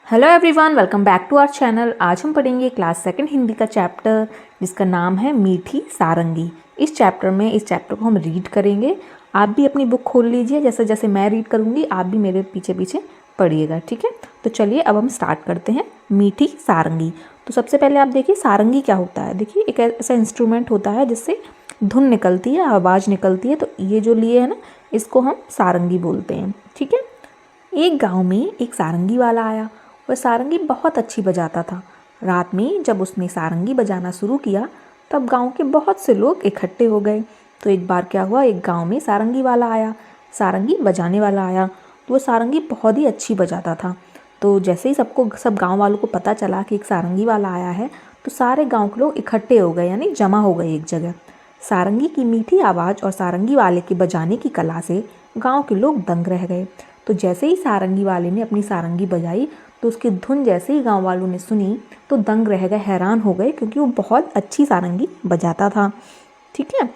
Hello everyone, welcome back to our channel. आज हम पढ़ेंगे क्लास सेकंड हिंदी का चैप्टर जिसका नाम है मीठी सारंगी। इस चैप्टर को हम रीड करेंगे। आप भी अपनी बुक खोल लीजिए, जैसे जैसे मैं रीड करूँगी आप भी मेरे पीछे पीछे पढ़िएगा, ठीक है। तो चलिए अब हम स्टार्ट करते हैं। मीठी सारंगी। तो सबसे पहले आप देखिए सारंगी क्या होता है। देखिए एक ऐसा इंस्ट्रूमेंट होता है जिससे धुन निकलती है, आवाज़ निकलती है। तो ये जो लिए है ना, इसको हम सारंगी बोलते हैं, ठीक है। एक गांव में एक सारंगी वाला आया। वह सारंगी बहुत अच्छी बजाता था। रात में जब उसने सारंगी बजाना शुरू किया तब गांव के बहुत से लोग इकट्ठे हो गए। तो एक बार क्या हुआ, एक गांव में सारंगी वाला आया, सारंगी बजाने वाला आया। तो वह सारंगी बहुत ही अच्छी बजाता था। तो जैसे ही सब गांव वालों को पता चला कि एक सारंगी वाला आया है, तो सारे गांव के लोग इकट्ठे हो गए, यानी जमा हो गए एक जगह। सारंगी की मीठी आवाज़ और सारंगी वाले के बजाने की कला से गांव के लोग दंग रह गए। तो जैसे ही सारंगी वाले ने अपनी सारंगी बजाई तो उसकी धुन जैसे ही गांव वालों ने सुनी तो दंग रह गए, हैरान हो गए, क्योंकि वो बहुत अच्छी सारंगी बजाता था, ठीक है।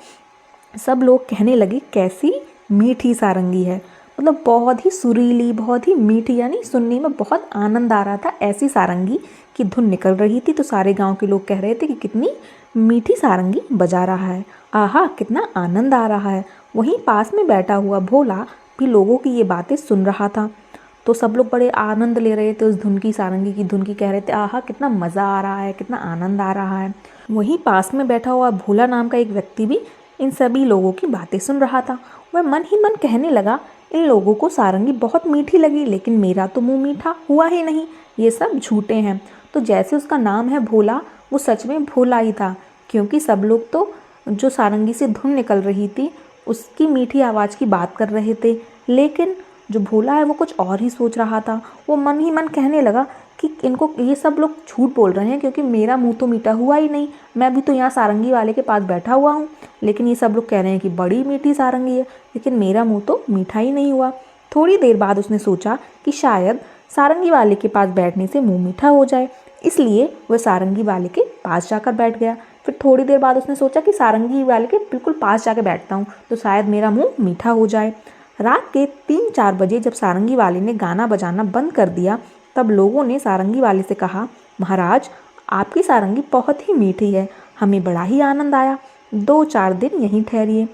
सब लोग कहने लगे कैसी मीठी सारंगी है, मतलब बहुत ही सुरीली, बहुत ही मीठी, यानी सुनने में बहुत आनंद आ रहा था। ऐसी सारंगी की धुन निकल रही थी। तो सारे गांव के लोग कह रहे थे कि कितनी मीठी सारंगी बजा रहा है, आहा कितना आनंद आ रहा है। वहीं पास में बैठा हुआ भोला भी लोगों की ये बातें सुन रहा था। तो सब लोग बड़े आनंद ले रहे थे उस धुन की, सारंगी की धुन की, कह रहे थे आहा कितना मज़ा आ रहा है, कितना आनंद आ रहा है। वहीं पास में बैठा हुआ भोला नाम का एक व्यक्ति भी इन सभी लोगों की बातें सुन रहा था। वह मन ही मन कहने लगा, इन लोगों को सारंगी बहुत मीठी लगी, लेकिन मेरा तो मुंह मीठा हुआ ही नहीं, ये सब झूठे हैं। तो जैसे उसका नाम है भोला, वो सच में भोला ही था, क्योंकि सब लोग तो जो सारंगी से धुन निकल रही थी उसकी मीठी आवाज़ की बात कर रहे थे, लेकिन जो भोला है वो कुछ और ही सोच रहा था। वो मन ही मन कहने लगा कि इनको ये सब लोग झूठ बोल रहे हैं, क्योंकि मेरा मुंह तो मीठा हुआ ही नहीं, मैं भी तो यहाँ सारंगी वाले के पास बैठा हुआ हूँ, लेकिन ये सब लोग कह रहे हैं कि बड़ी मीठी सारंगी है, लेकिन मेरा मुंह तो मीठा ही नहीं हुआ। थोड़ी देर बाद उसने सोचा कि शायद सारंगी वाले के पास बैठने से मुंह मीठा हो जाए, इसलिए वह सारंगी वाले के पास जाकर बैठ गया। फिर थोड़ी देर बाद उसने सोचा कि सारंगी वाले के बिल्कुल पास जाकर बैठता हूँ तो शायद मेरा मुंह मीठा हो जाए। रात के 3-4 बजे जब सारंगी वाले ने गाना बजाना बंद कर दिया तब लोगों ने सारंगी वाले से कहा, महाराज आपकी सारंगी बहुत ही मीठी है, हमें बड़ा ही आनंद आया, 2-4 दिन यहीं ठहरिए।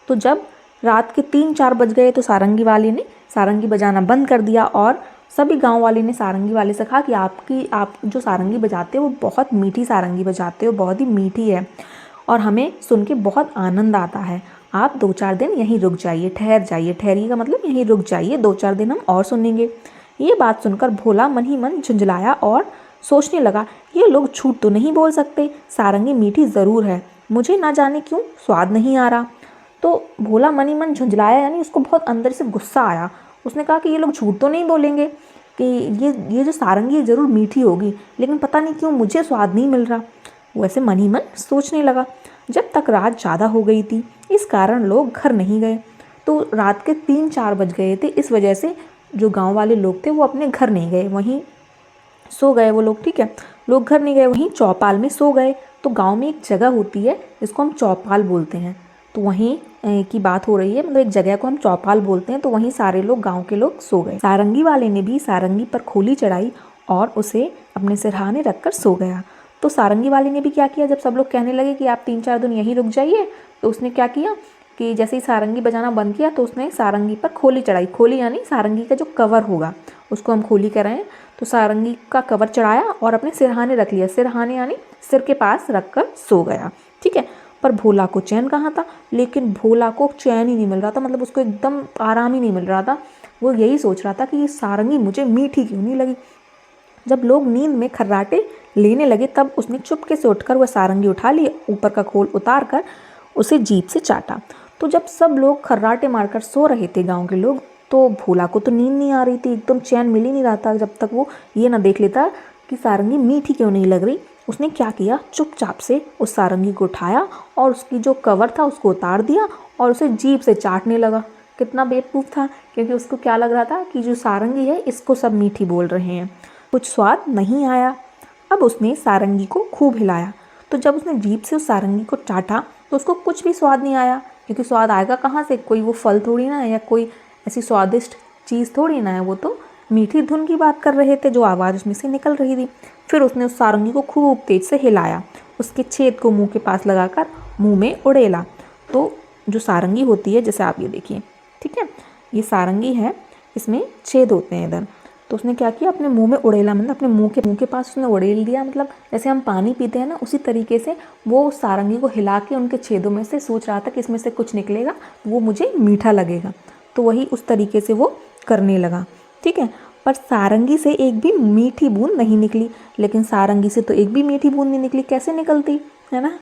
तो जब रात के 3-4 बज गए तो सारंगी वाले ने सारंगी बजाना बंद कर दिया और सभी गांव वाले ने सारंगी वाले से कहा कि आप जो सारंगी बजाते हो वो बहुत मीठी सारंगी बजाते हो, बहुत ही मीठी है और हमें सुन के बहुत आनंद आता है। आप 2-4 दिन यहीं रुक जाइए, ठहर जाइए, ठहरिए का मतलब यहीं रुक जाइए, 2-4 दिन हम और सुनेंगे। ये बात सुनकर भोला मन ही मन झुंझलाया और सोचने लगा, ये लोग झूठ तो नहीं बोल सकते, सारंगी मीठी ज़रूर है, मुझे ना जाने क्यों स्वाद नहीं आ रहा। तो भोला मन ही मन झुंझलाया, यानी उसको बहुत अंदर से गुस्सा आया। उसने कहा कि ये लोग झूठ तो नहीं बोलेंगे कि ये जो सारंगी है ज़रूर मीठी होगी, लेकिन पता नहीं क्यों मुझे स्वाद नहीं मिल रहा। वैसे मन ही मन सोचने लगा। जब तक रात ज़्यादा हो गई थी, इस कारण लोग घर नहीं गए। तो रात के 3-4 बज गए थे, इस वजह से जो गांव वाले लोग थे वो अपने घर नहीं गए, वहीं सो गए वो लोग, ठीक है। लोग घर नहीं गए, वहीं चौपाल में सो गए। तो गांव में एक जगह होती है जिसको हम चौपाल बोलते हैं, तो वहीं की बात हो रही है, मतलब एक जगह को हम चौपाल बोलते हैं। तो वहीं सारे लोग, गांव के लोग सो गए। सारंगी वाले ने भी सारंगी पर खोली चढ़ाई और उसे अपने सिरहाने रखकर सो गया। तो सारंगी वाले ने भी क्या किया, जब सब लोग कहने लगे कि आप 3-4 दिन यहीं रुक जाइए, तो उसने क्या किया कि जैसे ही सारंगी बजाना बंद किया तो उसने सारंगी पर खोली चढ़ाई। खोली यानी सारंगी का जो कवर होगा उसको हम खोली कह रहे हैं। तो सारंगी का कवर चढ़ाया और अपने सिरहाने रख लिया, सिरहाने यानी सिर के पास रख कर सो गया, ठीक है। पर भोला को चैन कहाँ था, लेकिन भोला को चैन ही नहीं मिल रहा था, मतलब उसको एकदम आराम ही नहीं मिल रहा था। वो यही सोच रहा था कि ये सारंगी मुझे मीठी क्यों नहीं लगी। जब लोग नींद में खर्राटे लेने लगे तब उसने चुपके से उठकर वह सारंगी उठा ली, ऊपर का खोल उतार कर उसे जीभ से चाटा। तो जब सब लोग खर्राटे मारकर सो रहे थे गांव के लोग, तो भोला को तो नींद नहीं आ रही थी, एकदम चैन मिल ही नहीं रहा था जब तक वो ये ना देख लेता कि सारंगी मीठी क्यों नहीं लग रही। उसने क्या किया, चुपचाप से उस सारंगी को उठाया और उसकी जो कवर था उसको उतार दिया और उसे जीभ से चाटने लगा। कितना बेवकूफ़ था, क्योंकि उसको क्या लग रहा था कि जो सारंगी है इसको सब मीठी बोल रहे हैं। कुछ स्वाद नहीं आया। अब उसने सारंगी को खूब हिलाया। तो जब उसने जीभ से उस सारंगी को चाटा तो उसको कुछ भी स्वाद नहीं आया, क्योंकि स्वाद आएगा कहाँ से, कोई वो फल थोड़ी ना है या कोई ऐसी स्वादिष्ट चीज़ थोड़ी ना है, वो तो मीठी धुन की बात कर रहे थे, जो आवाज़ उसमें से निकल रही थी। फिर उसने उस सारंगी को खूब तेज से हिलाया, उसके छेद को मुंह के पास लगाकर मुंह में उड़ेला। तो जो सारंगी होती है, जैसे आप ये देखिए, ठीक है, ये सारंगी है, इसमें छेद होते हैं इधर। तो उसने क्या किया, अपने मुंह में उड़ेला, मतलब अपने मुंह के पास उसने उड़ेल दिया। मतलब जैसे हम पानी पीते हैं ना, उसी तरीके से वो सारंगी को हिला के उनके छेदों में से सोच रहा था कि इसमें से कुछ निकलेगा, वो मुझे मीठा लगेगा। तो वही उस तरीके से वो करने लगा, ठीक है। पर सारंगी से एक भी मीठी बूंद नहीं निकली। लेकिन सारंगी से तो एक भी मीठी बूंद नहीं निकली, कैसे निकलती है ना।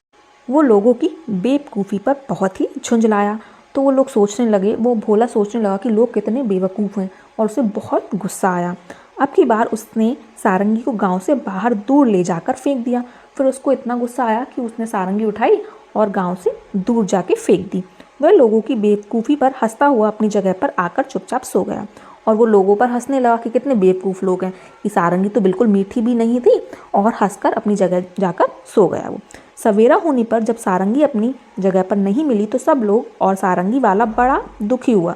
वो लोगों की बेवकूफ़ी पर बहुत ही झुंझलाया। तो वो लोग सोचने लगे, वो भोला सोचने लगा कि लोग कितने बेवकूफ़ हैं, और उसे बहुत गुस्सा आया। अब की बार उसने सारंगी को गांव से बाहर दूर ले जाकर फेंक दिया। फिर उसको इतना गुस्सा आया कि उसने सारंगी उठाई और गांव से दूर जाके फेंक दी। वह लोगों की बेवकूफ़ी पर हंसता हुआ अपनी जगह पर आकर चुपचाप सो गया। और वो लोगों पर हंसने लगा कि कितने बेवकूफ़ लोग हैं, कि सारंगी तो बिल्कुल मीठी भी नहीं थी, और हंसकर अपनी जगह जाकर सो गया वो। सवेरा होने पर जब सारंगी अपनी जगह पर नहीं मिली तो सब लोग और सारंगी वाला बड़ा दुखी हुआ।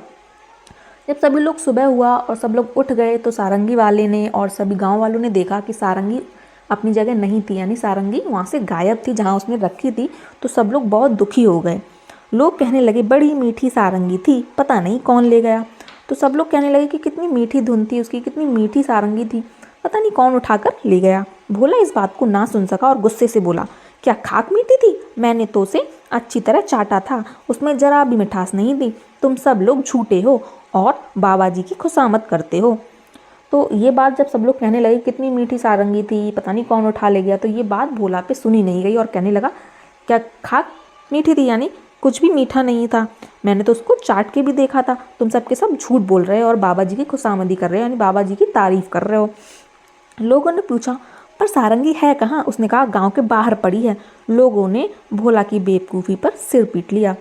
जब सभी लोग सुबह हुआ और सब लोग उठ गए तो सारंगी वाले ने और सभी गांव वालों ने देखा कि सारंगी अपनी जगह नहीं थी, यानी सारंगी वहाँ से गायब थी जहाँ उसने रखी थी। तो सब लोग बहुत दुखी हो गए। लोग कहने लगे, बड़ी मीठी सारंगी थी, पता नहीं कौन ले गया। तो सब लोग कहने लगे कि कितनी मीठी धुन थी उसकी, कितनी मीठी सारंगी थी, पता नहीं कौन उठाकर ले गया। भोला इस बात को ना सुन सका और गुस्से से बोला, क्या खाक मीठी थी? मैंने तो उसे अच्छी तरह चाटा था, उसमें जरा भी मिठास नहीं थी। तुम सब लोग झूठे हो और बाबा जी की खुशामद करते हो। तो ये बात जब सब लोग कहने लगे कितनी मीठी सारंगी थी, पता नहीं कौन उठा ले गया, तो ये बात भोला पे सुनी नहीं गई और कहने लगा, क्या खाक मीठी थी? यानी कुछ भी मीठा नहीं था, मैंने तो उसको चाट के भी देखा था। तुम सब के सब झूठ बोल रहे हो और बाबा जी की खुशामदी कर रहे हो, यानी बाबा जी की तारीफ कर रहे हो। लोगों ने पूछा, पर सारंगी है कहाँ? उसने कहा, गांव के बाहर पड़ी है। लोगों ने भोला की बेवकूफ़ी पर सिर पीट लिया।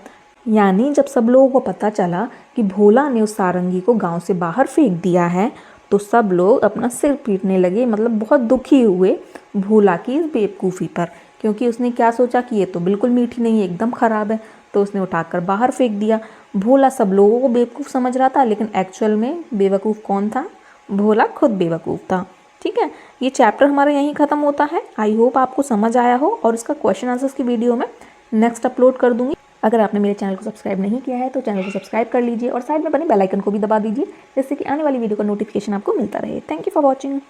यानी जब सब लोगों को पता चला कि भोला ने उस सारंगी को गांव से बाहर फेंक दिया है, तो सब लोग अपना सिर पीटने लगे, मतलब बहुत दुखी हुए भोला की इस बेवकूफ़ी पर। क्योंकि उसने क्या सोचा कि ये तो बिल्कुल मीठी नहीं है, एकदम ख़राब है, तो उसने उठाकर बाहर फेंक दिया। भोला सब लोगों को बेवकूफ़ समझ रहा था, लेकिन एक्चुअल में बेवकूफ़ कौन था? भोला खुद बेवकूफ़ था। ठीक है, ये चैप्टर हमारा यहीं ख़त्म होता है। आई होप आपको समझ आया हो, और इसका क्वेश्चन आंसर्स की वीडियो मैं नेक्स्ट अपलोड कर दूँगी। अगर आपने मेरे चैनल को सब्सक्राइब नहीं किया है तो चैनल को सब्सक्राइब कर लीजिए और साइड में बने बेल आइकन को भी दबा दीजिए, जिससे कि आने वाली वीडियो का नोटिफिकेशन आपको मिलता रहे। Thank you for watching.